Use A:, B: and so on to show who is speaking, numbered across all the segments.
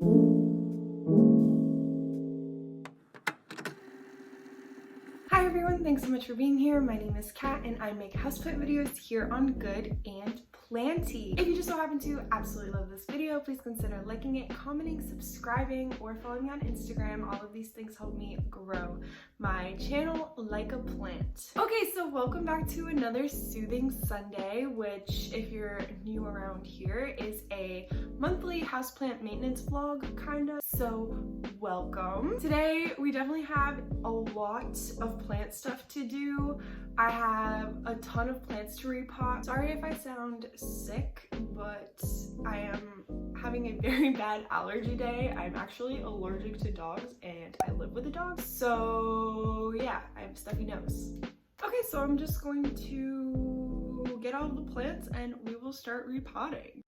A: Hi everyone, thanks so much for being here. My name is Kat and I make houseplant videos here on Good and Planty. If you just so happen to absolutely love this video, please consider liking it, commenting, subscribing, or following me on Instagram. All of these things help me grow my channel like a plant. Okay, so welcome back to another Soothing Sunday, which if you're new around here is a monthly houseplant maintenance vlog kinda. So welcome. Today we definitely have a lot of plant stuff to do. I have a ton of plants to repot. Sorry if I sound sick, but I am having a very bad allergy day. I'm actually allergic to dogs and I live with a dog. So yeah, I have a stuffy nose. Okay, so I'm just going to get all of the plants and we will start repotting.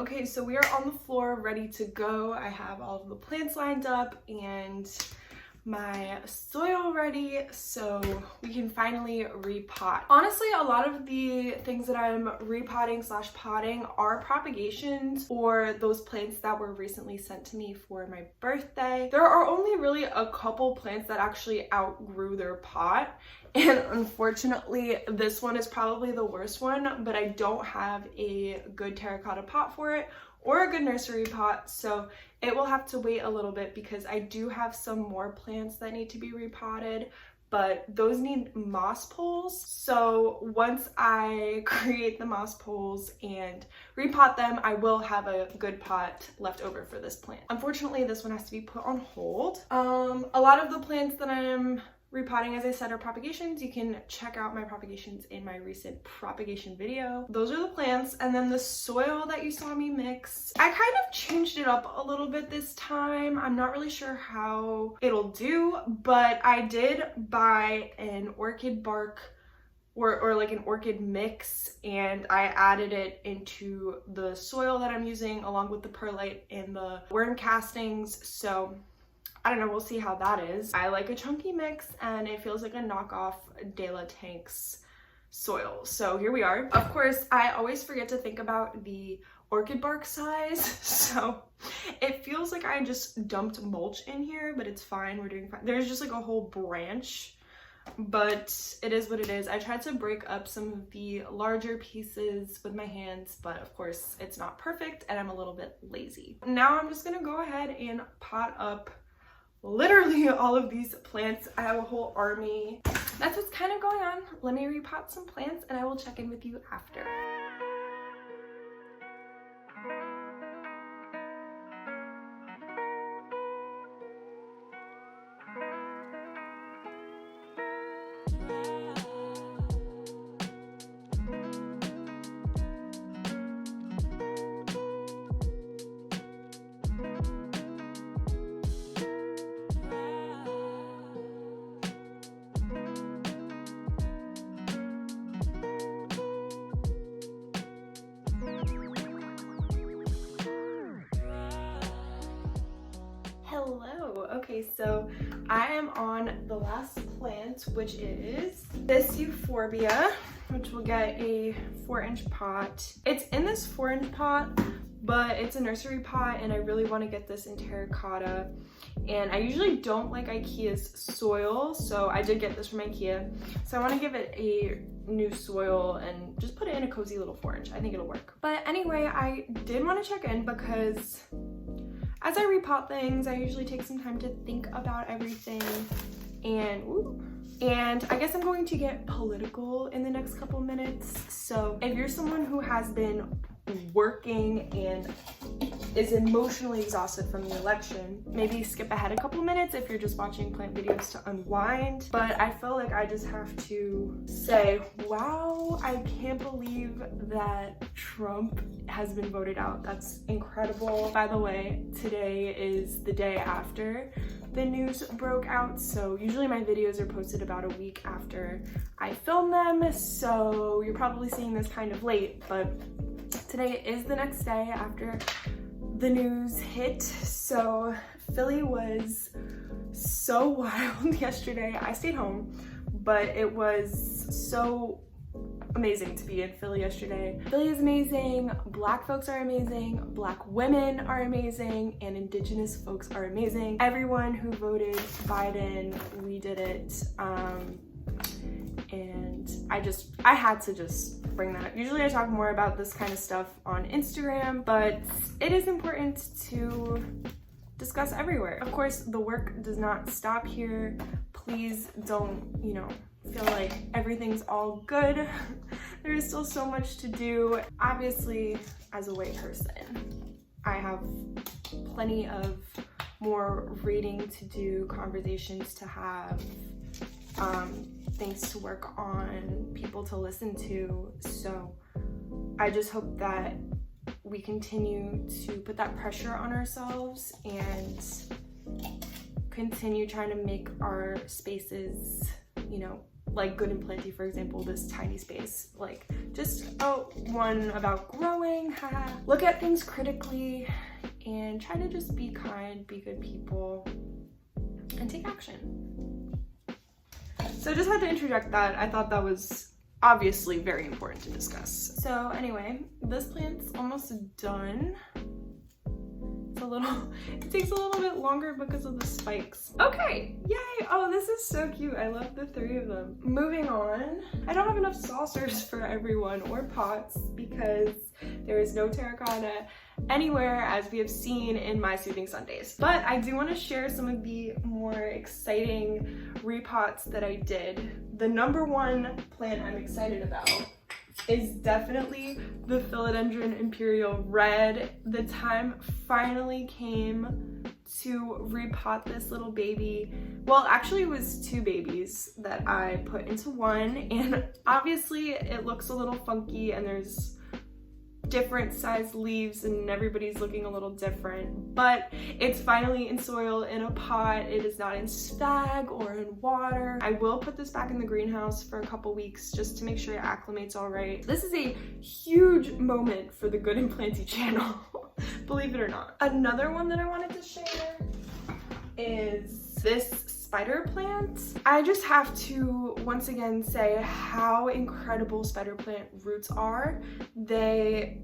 A: Okay, so we are on the floor ready to go. I have all of the plants lined up and my soil ready so we can finally repot. Honestly, a lot of the things that I'm repotting slash potting are propagations or those plants that were recently sent to me for my birthday. There are only really a couple plants that actually outgrew their pot, and unfortunately this one is probably the worst one, but I don't have a good terracotta pot for it or a good nursery pot, so it will have to wait a little bit because I do have some more plants that need to be repotted, but those need moss poles. So once I create the moss poles and repot them, I will have a good pot left over for this plant. Unfortunately, this one has to be put on hold. A lot of the plants that I'm repotting, as I said, are propagations. You can check out my propagations in my recent propagation video. Those are the plants, and then the soil that you saw me mix, I kind of changed it up a little bit this time. I'm not really sure how it'll do, but I did buy an orchid bark or like an orchid mix, and I added it into the soil that I'm using along with the perlite and the worm castings. So I don't know, we'll see how that is. I like a chunky mix and it feels like a knockoff De La Tank's soil. So here we are. Of course, I always forget to think about the orchid bark size. So it feels like I just dumped mulch in here, but it's fine. We're doing fine. There's just like a whole branch, but it is what it is. I tried to break up some of the larger pieces with my hands, but of course it's not perfect and I'm a little bit lazy. Now I'm just gonna go ahead and pot up literally all of these plants. I have a whole army. That's what's kind of going on. Let me repot some plants and I will check in with you after. Okay, so I am on the last plant, which is this Euphorbia, which will get a 4-inch pot. It's in this 4-inch pot, but it's a nursery pot and I really want to get this in terracotta. And I usually don't like IKEA's soil, so I did get this from IKEA. So I want to give it a new soil and just put it in a cozy little 4-inch. I think it'll work. But anyway, I did want to check in because as I repot things, I usually take some time to think about everything. And I guess I'm going to get political in the next couple minutes. So if you're someone who has been working and is emotionally exhausted from the election, maybe skip ahead a couple minutes if you're just watching plant videos to unwind. But I feel like I just have to say, wow, I can't believe that Trump has been voted out. That's incredible. By the way, today is the day after the news broke out, so usually my videos are posted about a week after I film them, so you're probably seeing this kind of late, but today is the next day after the news hit. So Philly was so wild yesterday. I stayed home, but it was so amazing to be in Philly yesterday. Philly is amazing, Black folks are amazing, Black women are amazing, and Indigenous folks are amazing. Everyone who voted Biden, we did it. And I had to just bring that up. Usually I talk more about this kind of stuff on Instagram, but it is important to discuss everywhere. Of course, the work does not stop here. Please don't, feel like everything's all good. There is still so much to do. Obviously, as a white person, I have plenty of more reading to do, conversations to have, things to work on, people to listen to. So I just hope that we continue to put that pressure on ourselves and continue trying to make our spaces, like Good and Plenty, for example, this tiny space, like just one about growing, look at things critically and try to just be kind, be good people, and take action. So I just had to interject that. I thought that was obviously very important to discuss. So anyway, this plant's almost done. It takes a little bit longer because of the spikes. Okay, yay! Oh, this is so cute. I love the 3 of them. Moving on, I don't have enough saucers for everyone or pots because there is no terracotta anywhere, as we have seen in my Soothing Sundays. But I do want to share some of the more exciting repots that I did. The number 1 plant I'm excited about is definitely the Philodendron Imperial Red. The time finally came to repot this little baby. Well, actually it was 2 babies that I put into one, and obviously it looks a little funky and there's different sized leaves and everybody's looking a little different, but it's finally in soil in a pot. It is not in spag or in water. I will put this back in the greenhouse for a couple weeks just to make sure it acclimates all right. This is a huge moment for the Good and Planty channel, believe it or not. Another one that I wanted to share is this spider plant. I just have to once again say how incredible spider plant roots are. They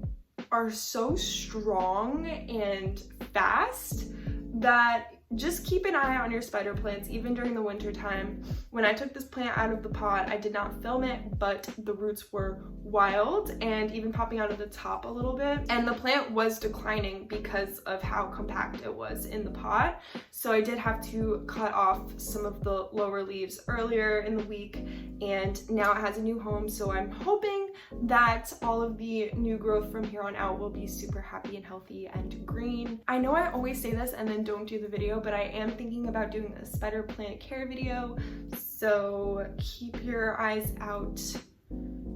A: are so strong and fast that just keep an eye on your spider plants, even during the winter time. When I took this plant out of the pot, I did not film it, but the roots were wild and even popping out of the top a little bit. And the plant was declining because of how compact it was in the pot. So I did have to cut off some of the lower leaves earlier in the week, and now it has a new home. So I'm hoping that all of the new growth from here on out will be super happy and healthy and green. I know I always say this and then don't do the video, but I am thinking about doing a spider plant care video. So keep your eyes out.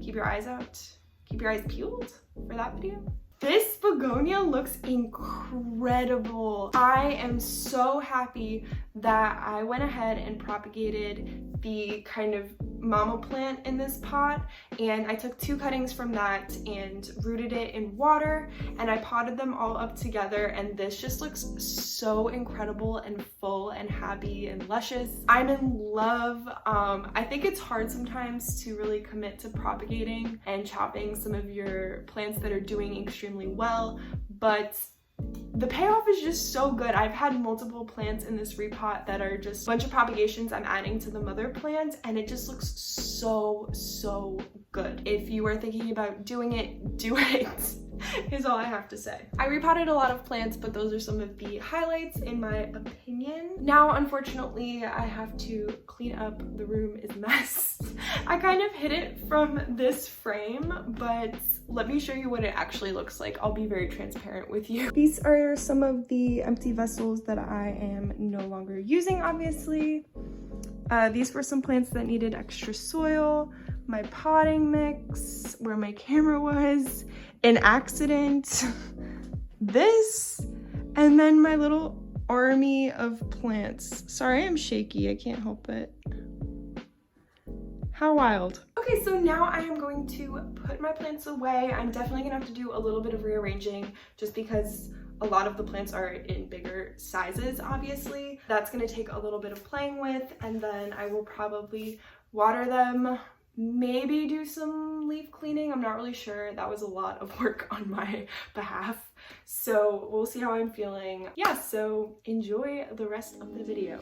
A: Keep your eyes out. Keep your eyes peeled for that video. This begonia looks incredible. I am so happy that I went ahead and propagated the kind of mama plant in this pot, and I took 2 cuttings from that and rooted it in water, and I potted them all up together, and this just looks so incredible and full and happy and luscious. I'm in love. I think it's hard sometimes to really commit to propagating and chopping some of your plants that are doing extremely well, but the payoff is just so good. I've had multiple plants in this repot that are just a bunch of propagations I'm adding to the mother plant, and it just looks so good. If you are thinking about doing it, do it. Is all I have to say. I repotted a lot of plants, but those are some of the highlights in my opinion. Now, unfortunately, I have to clean up. The room is a mess. I kind of hid it from this frame, but let me show you what it actually looks like. I'll be very transparent with you. These are some of the empty vessels that I am no longer using, obviously. These were some plants that needed extra soil, my potting mix, where my camera was, an accident, this, and then my little army of plants. Sorry, I'm shaky, I can't help it. How wild. Okay, so now I am going to put my plants away. I'm definitely gonna have to do a little bit of rearranging just because a lot of the plants are in bigger sizes, obviously. That's gonna take a little bit of playing with, and then I will probably water them, maybe do some leaf cleaning. I'm not really sure. That was a lot of work on my behalf. So we'll see how I'm feeling. Yeah, so enjoy the rest of the video.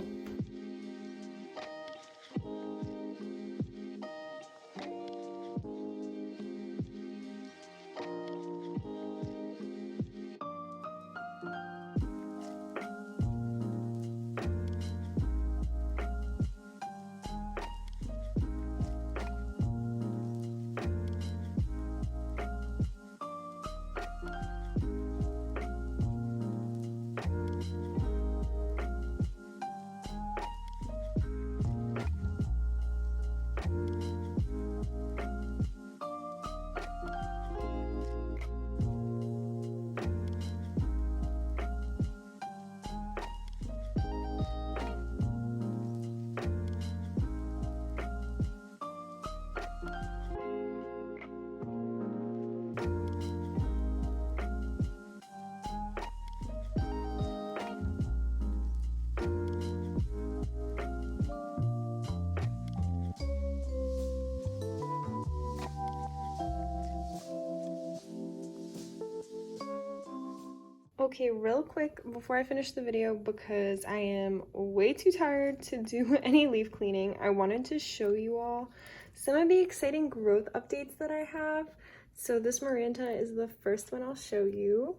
A: Okay, real quick before I finish the video, because I am way too tired to do any leaf cleaning, I wanted to show you all some of the exciting growth updates that I have. So this Miranda is the first one I'll show you.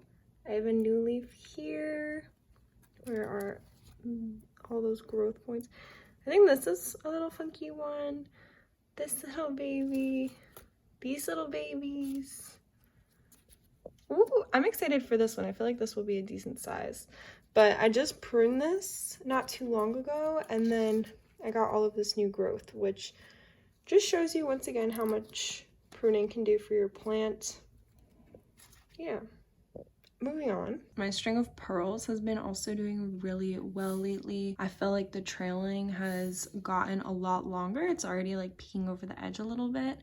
A: I have a new leaf here. Where are all those growth points? I think this is a little funky one. This little baby. These little babies. Ooh, I'm excited for this one. I feel like this will be a decent size. But I just pruned this not too long ago, and then I got all of this new growth, which just shows you once again how much pruning can do for your plant. Yeah. Moving on. My string of pearls has been also doing really well lately. I feel like the trailing has gotten a lot longer. It's already like peeking over the edge a little bit,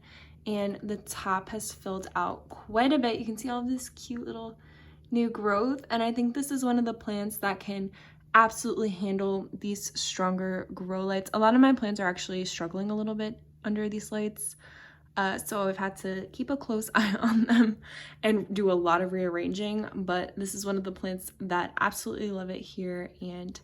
A: and the top has filled out quite a bit. You can see all of this cute little new growth, and I think this is one of the plants that can absolutely handle these stronger grow lights. A lot of my plants are actually struggling a little bit under these lights, so I've had to keep a close eye on them and do a lot of rearranging, but this is one of the plants that absolutely love it here, and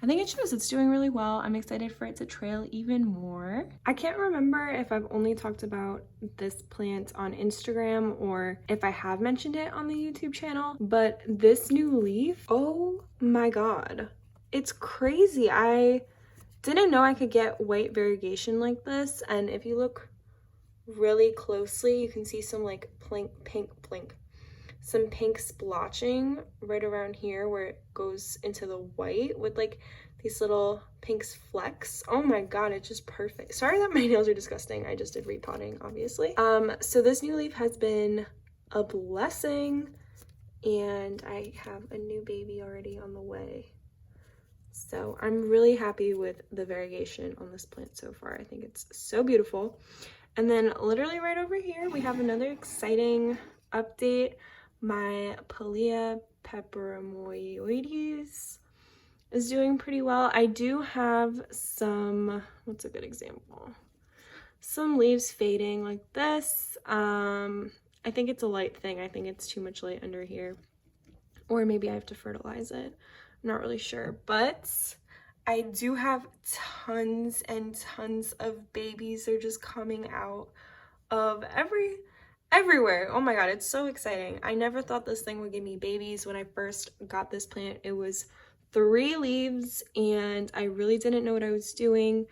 A: I think it shows it's doing really well. I'm excited for it to trail even more. I can't remember if I've only talked about this plant on Instagram or if I have mentioned it on the YouTube channel, but this new leaf, oh my god, it's crazy. I didn't know I could get white variegation like this, and if you look really closely, you can see some like some pink splotching right around here where it goes into the white with like these little pink flecks. Oh my god, it's just perfect. Sorry that my nails are disgusting. I just did repotting, obviously. So this new leaf has been a blessing, and I have a new baby already on the way. So I'm really happy with the variegation on this plant so far. I think it's so beautiful. And then literally right over here, we have another exciting update. My Pilea peperomoioides is doing pretty well. I do have some, what's a good example? Some leaves fading like this. I think it's a light thing. I think it's too much light under here. Or maybe I have to fertilize it. I'm not really sure. But I do have tons and tons of babies. They're just coming out of everywhere. Oh my god, it's so exciting. I never thought this thing would give me babies. When I first got this plant, it was 3 leaves and I really didn't know what I was doing.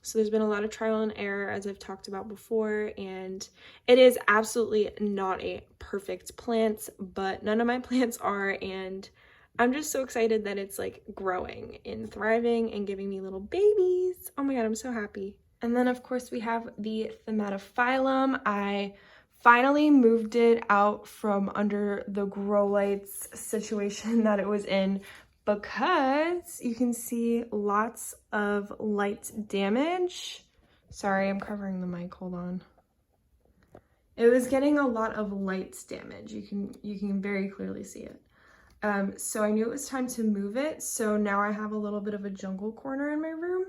A: So there's been a lot of trial and error, as I've talked about before, and it is absolutely not a perfect plant, but none of my plants are, and I'm just so excited that it's like growing and thriving and giving me little babies. Oh my god, I'm so happy. And then of course we have the Thaumatophyllum. I finally moved it out from under the grow lights situation that it was in, because you can see lots of light damage. Sorry, I'm covering the mic, hold on. It was getting a lot of light damage. You can very clearly see it. So I knew it was time to move it. So now I have a little bit of a jungle corner in my room.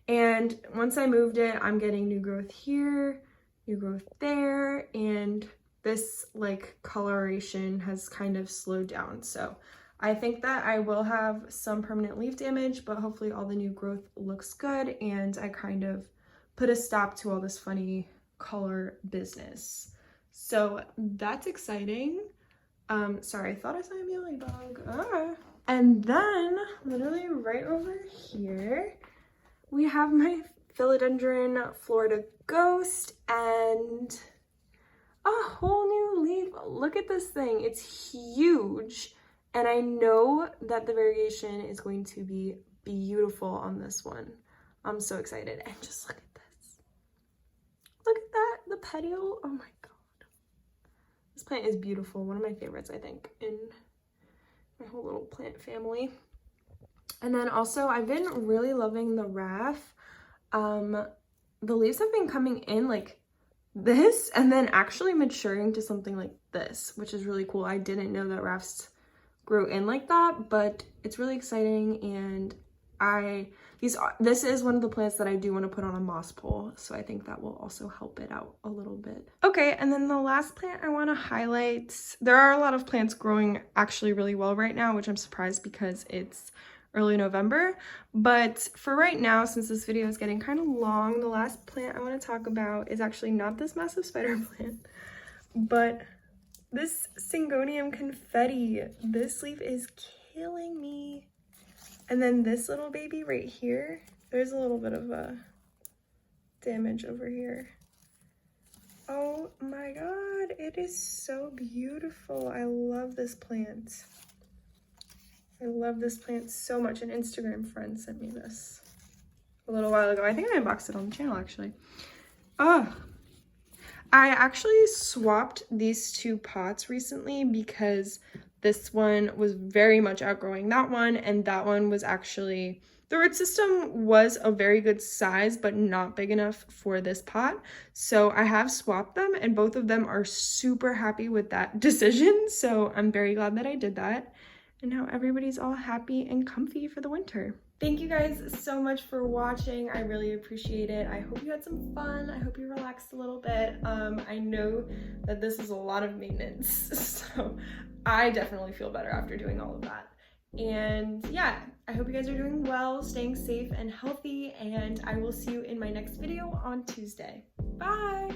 A: And once I moved it, I'm getting new growth here, new growth there, and this like coloration has kind of slowed down. So I think that I will have some permanent leaf damage, but hopefully all the new growth looks good and I kind of put a stop to all this funny color business. So that's exciting. Sorry, I thought I saw a mealy bug. And then literally right over here, we have my Philodendron Florida Ghost and a whole new leaf. Look at this thing, it's huge. And I know that the variegation is going to be beautiful on this one. I'm so excited. And just look at this. Look at that, the petiole. Oh my god. This plant is beautiful. One of my favorites, I think, in my whole little plant family. And then also, I've been really loving the Raph. The leaves have been coming in like this and then actually maturing to something like this, which is really cool. I didn't know that Raphs grow in like that, but it's really exciting, and this is one of the plants that I do want to put on a moss pole, so I think that will also help it out a little bit. Okay, and then the last plant I want to highlight, there are a lot of plants growing actually really well right now, which I'm surprised because it's early November, but for right now, since this video is getting kind of long, the last plant I want to talk about is actually not this massive spider plant, but this Syngonium confetti. This leaf is killing me. And then this little baby right here, there's a little bit of a damage over here. Oh my god, it is so beautiful. I love this plant. I love this plant so much. An Instagram friend sent me this a little while ago. I think I unboxed it on the channel actually. Oh, I actually swapped these 2 pots recently because this one was very much outgrowing that one, and that one was actually, the root system was a very good size, but not big enough for this pot. So I have swapped them, and both of them are super happy with that decision. So I'm very glad that I did that. And now everybody's all happy and comfy for the winter. Thank you guys so much for watching. I really appreciate it. I hope you had some fun. I hope you relaxed a little bit. I know that this is a lot of maintenance, so I definitely feel better after doing all of that. And yeah, I hope you guys are doing well, staying safe and healthy, and I will see you in my next video on Tuesday. Bye!